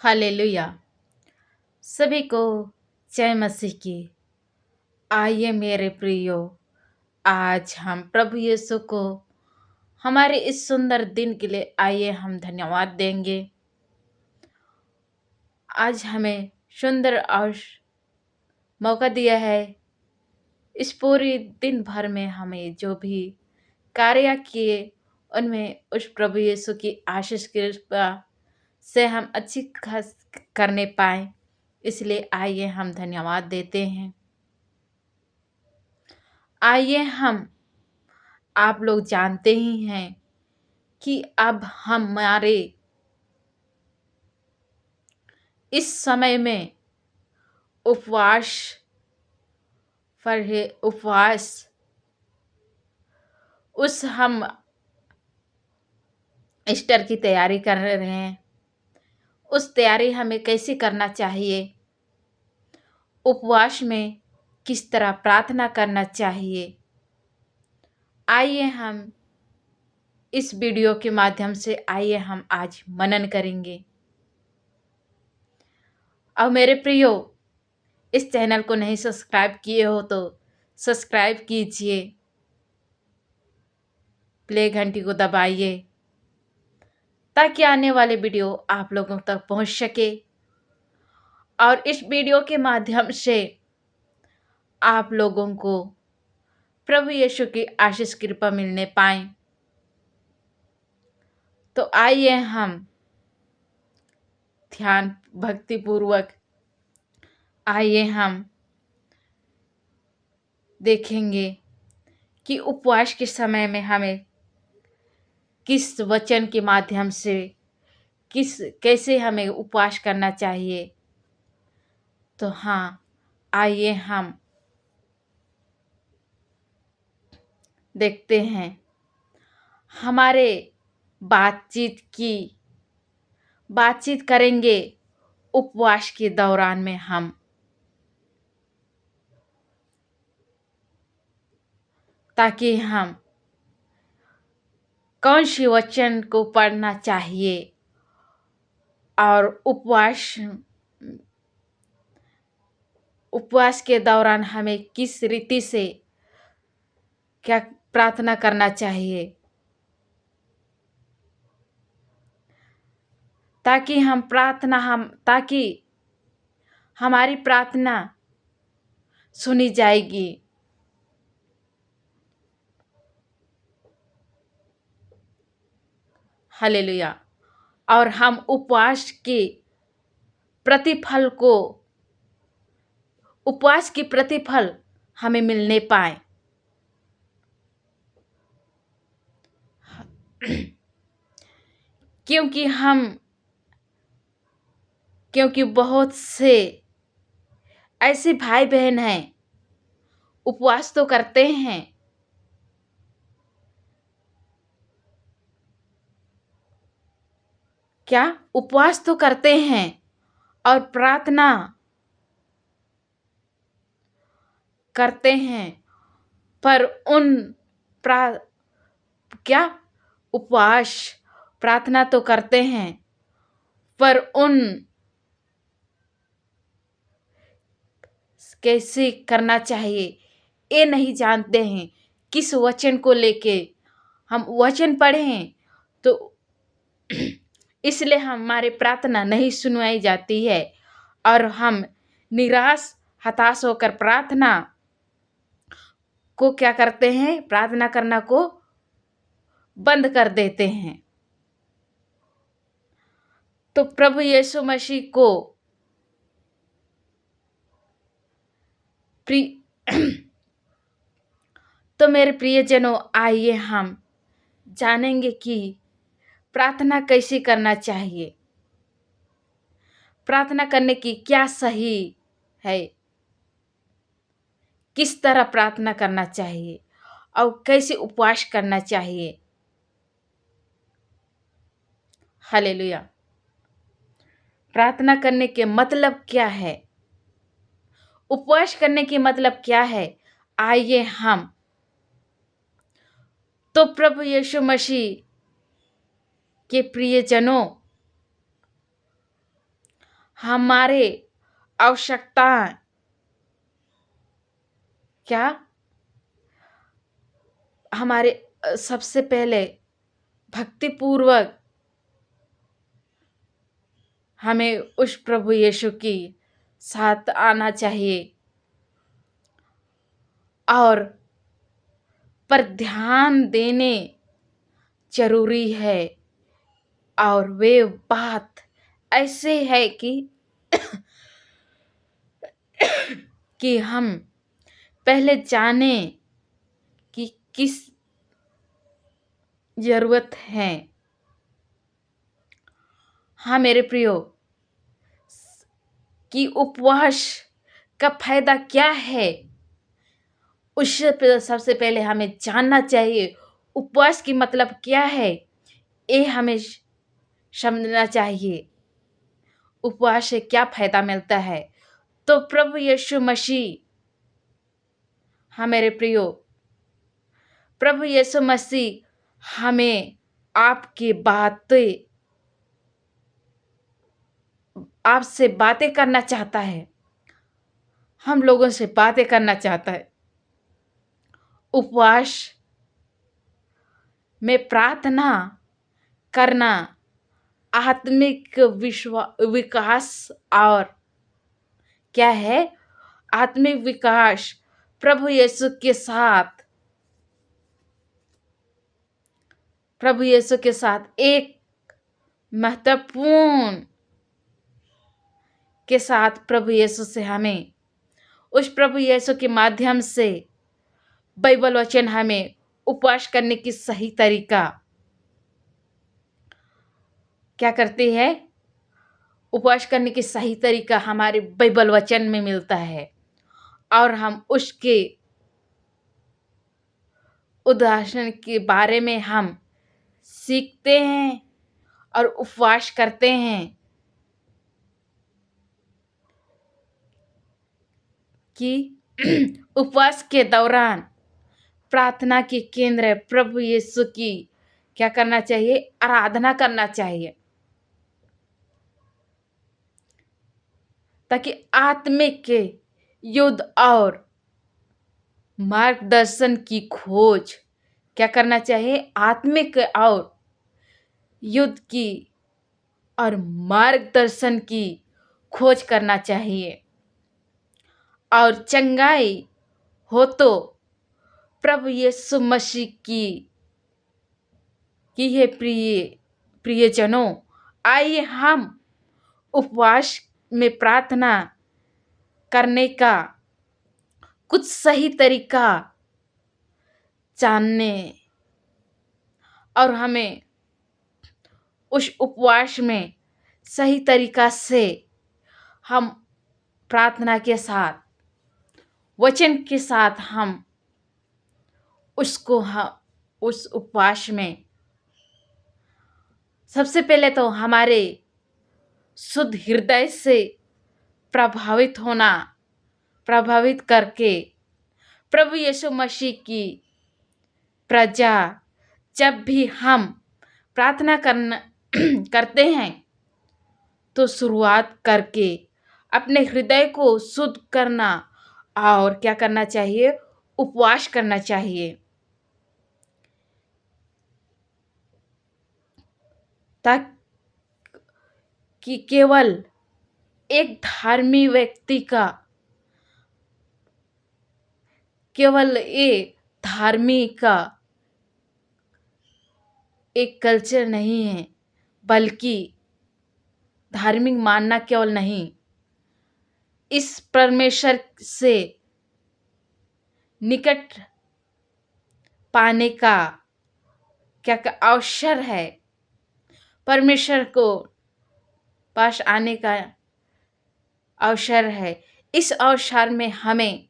Hallelujah. सभी को जय मसीह की। आइए मेरे प्रियो, आज हम प्रभु यीशु को हमारे इस सुंदर दिन के लिए आइए हम धन्यवाद देंगे। आज हमें सुंदर और मौका दिया है। इस पूरी दिन भर में हमें जो भी कार्य किए उनमें उस प्रभु यीशु की आशीष कृपा से हम अच्छी खास करने पाए, इसलिए आइए हम धन्यवाद देते हैं। आइए हम आप लोग जानते ही हैं कि अब हमारे इस समय में उपवास उपवास उस हम ईस्टर की तैयारी कर रहे हैं। उस तैयारी हमें कैसे करना चाहिए, उपवास में किस तरह प्रार्थना करना चाहिए, आइए हम इस वीडियो के माध्यम से आइए हम आज मनन करेंगे। और मेरे प्रियो, इस चैनल को नहीं सब्सक्राइब किए हो तो सब्सक्राइब कीजिए, प्ले घंटी को दबाइए ताकि आने वाले वीडियो आप लोगों तक पहुंच सके और इस वीडियो के माध्यम से आप लोगों को प्रभु यीशु की आशीष कृपा मिलने पाए। तो आइए हम ध्यान भक्ति पूर्वक आइए हम देखेंगे कि उपवास के समय में हमें किस वचन के माध्यम से कैसे हमें उपवास करना चाहिए। तो हाँ, आइए हम देखते हैं। हमारे बातचीत करेंगे उपवास के दौरान में हम, ताकि हम कौन सी वचन को पढ़ना चाहिए और उपवास के दौरान हमें किस रीति से क्या प्रार्थना करना चाहिए, ताकि हमारी प्रार्थना सुनी जाएगी। हालेलुया। और हम उपवास की प्रतिफल हमें मिलने पाए। क्योंकि बहुत से ऐसे भाई बहन हैं, उपवास तो करते हैं, उपवास तो करते हैं और प्रार्थना करते हैं, पर उपवास प्रार्थना तो करते हैं, पर कैसे करना चाहिए ये नहीं जानते हैं। किस वचन को लेके हम वचन पढ़ें तो इसलिए हमारे प्रार्थना नहीं सुनाई जाती है और हम हताश होकर प्रार्थना को क्या करते हैं, प्रार्थना करना को बंद कर देते हैं। तो प्रभु यीशु मसीह को तो मेरे प्रियजनों, आइए हम जानेंगे कि प्रार्थना कैसे करना चाहिए, प्रार्थना करने की क्या सही है, किस तरह प्रार्थना करना चाहिए और कैसे उपवास करना चाहिए। हालेलुया। प्रार्थना करने के मतलब क्या है, उपवास करने के मतलब क्या है, आइए हम तो प्रभु यीशु मसीह के प्रियजनों, हमारे आवश्यकताएं क्या हमारे सबसे पहले भक्तिपूर्वक हमें उस प्रभु यीशु की साथ आना चाहिए और पर ध्यान देने जरूरी है। और वे बात ऐसे है कि हम पहले जाने कि किस जरूरत है। हाँ मेरे प्रियो, कि उपवास का फायदा क्या है, उससे सबसे पहले हमें जानना चाहिए उपवास की मतलब क्या है। ये हमें समझना चाहिए उपवास से क्या फायदा मिलता है। तो प्रभु यीशु मसीह, हाँ मेरे प्रियो, प्रभु यीशु मसीह हमें आपसे बातें करना चाहता है, हम लोगों से बातें करना चाहता है। उपवास में प्रार्थना करना आत्मिक विकास और क्या है, आत्मिक विकास प्रभु यीशु के साथ एक महत्वपूर्ण के साथ प्रभु यीशु से हमें उस प्रभु यीशु के माध्यम से बाइबल वचन हमें उपवास करने की सही तरीका क्या करती है। उपवास करने की सही तरीका हमारे बाइबल वचन में मिलता है और हम उसके उदाहरण के बारे में हम सीखते हैं और उपवास करते हैं कि उपवास के दौरान प्रार्थना के केंद्र प्रभु यीशु की क्या करना चाहिए, आराधना करना चाहिए, ताकि आत्मिक युद्ध और मार्गदर्शन की खोज क्या करना चाहिए, आत्मिक और युद्ध की और मार्गदर्शन की खोज करना चाहिए। और चंगाई हो तो प्रभु यीशु मसीह की है प्रियजनों, आइए हम उपवास में प्रार्थना करने का कुछ सही तरीका जानने और हमें उस उपवास में सही तरीका से हम प्रार्थना के साथ वचन के साथ हम उस उपवास में सबसे पहले तो हमारे शुद्ध हृदय से प्रभावित करके प्रभु यीशु मसीह की प्रजा जब भी हम प्रार्थना करते हैं तो शुरुआत करके अपने हृदय को शुद्ध करना और क्या करना चाहिए, उपवास करना चाहिए, ताकि केवल एक धार्मिक व्यक्ति का एक कल्चर नहीं है, बल्कि धार्मिक मानना केवल नहीं, इस परमेश्वर से निकट पाने का क्या अवसर है, परमेश्वर को पास आने का अवसर है। इस अवसर में हमें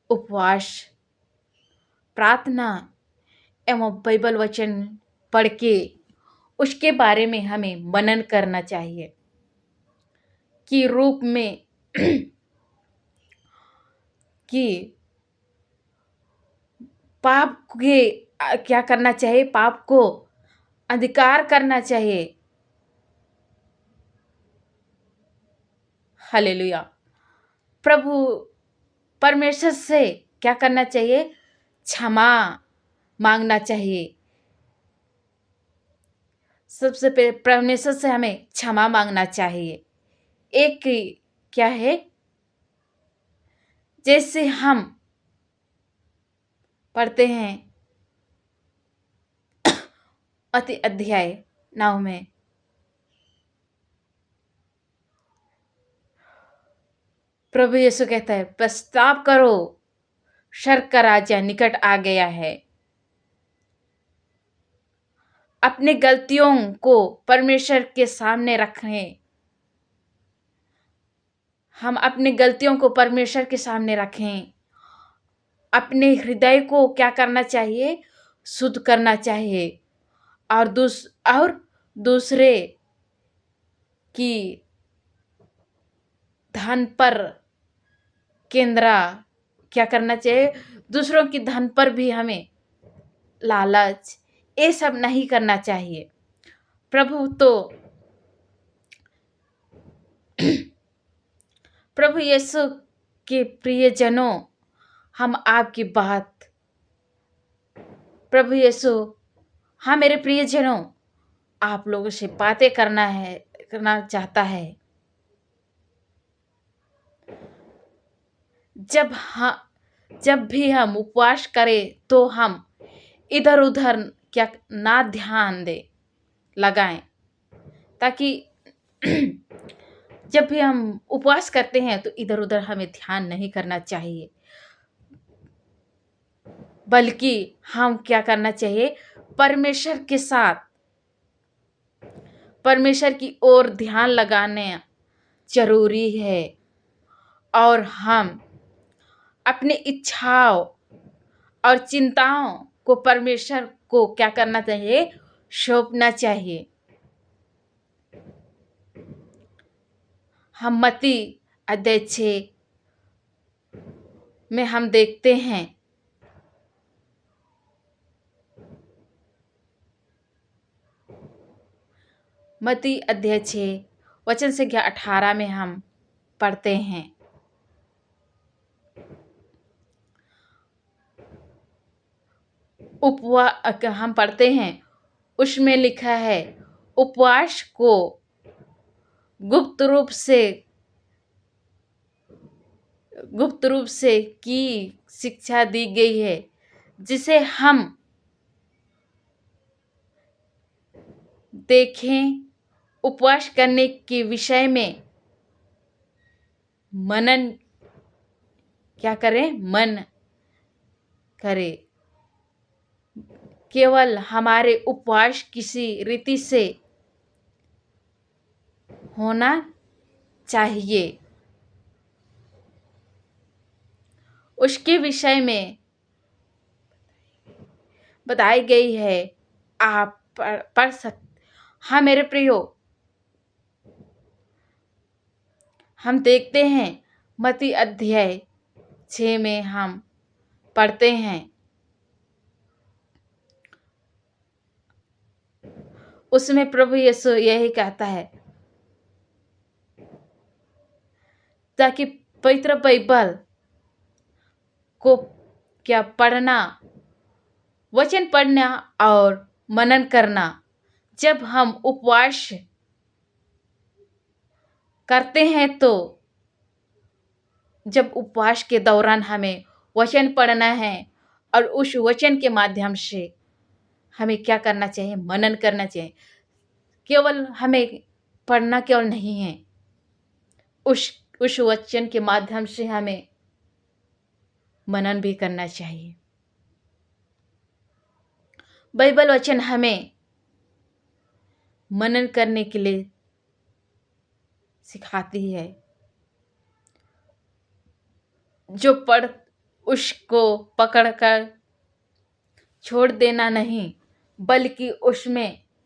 उपवास, प्रार्थना एवं बाइबल वचन पढ़ के उसके बारे में हमें मनन करना चाहिए कि रूप में कि पाप के क्या करना चाहिए, पाप को अधिकार करना चाहिए हालेलुया। प्रभु परमेश्वर से क्या करना चाहिए? क्षमा मांगना चाहिए। सबसे पहले परमेश्वर से हमें क्षमा मांगना चाहिए। एक क्या है, जैसे हम पढ़ते हैं अति अध्याय 9 में, प्रभु यीशु कहता है, पश्चाताप करो, स्वर्ग का राज्य निकट आ गया है। अपनी गलतियों को परमेश्वर के सामने रखें। हम अपनी गलतियों को परमेश्वर के सामने रखें। अपने हृदय को क्या करना चाहिए? शुद्ध करना चाहिए। और दूसरे की धन पर केंद्र क्या करना चाहिए? दूसरों की धन पर भी हमें लालच, ये सब नहीं करना चाहिए। प्रभु यीशु के प्रियजनों, हम आपकी बात, प्रभु यीशु, हाँ मेरे प्रियजनों, आप लोगों से बातें करना चाहता है। जब भी हम उपवास करें तो हम इधर उधर क्या ना ध्यान लगाएं, ताकि जब भी हम उपवास करते हैं तो इधर उधर हमें ध्यान नहीं करना चाहिए, बल्कि हम क्या करना चाहिए? परमेश्वर के साथ, परमेश्वर की ओर ध्यान लगाने जरूरी है। और हम अपनी इच्छाओं और चिंताओं को परमेश्वर को क्या करना चाहिए? सौंपना चाहिए। हम मत्ती अध्याय 6 में हम देखते हैं, मत्ती अध्याय 6 वचन संख्या 18 में हम पढ़ते हैं, हम पढ़ते हैं, उसमें लिखा है, उपवास को गुप्त रूप से की शिक्षा दी गई है, जिसे हम देखें। उपवास करने के विषय में मनन क्या करें? मन करें। केवल हमारे उपवास किसी रीति से होना चाहिए। उसके विषय में बताई गई है, आप पढ़ सकते। हाँ मेरे प्रियो, हम देखते हैं मत्ती अध्याय 6 में हम पढ़ते हैं, उसमें प्रभु यीशु यही कहता है, ताकि पवित्र बाइबल को क्या पढ़ना, वचन पढ़ना और मनन करना। जब हम उपवास करते हैं तो जब उपवास के दौरान हमें वचन पढ़ना है, और उस वचन के माध्यम से हमें क्या करना चाहिए? मनन करना चाहिए। केवल हमें पढ़ना केवल नहीं है, उस वचन के माध्यम से हमें मनन भी करना चाहिए। बाइबल वचन हमें मनन करने के लिए सिखाती है। जो पढ़ उसको पकड़कर छोड़ देना नहीं, बल्कि उसमें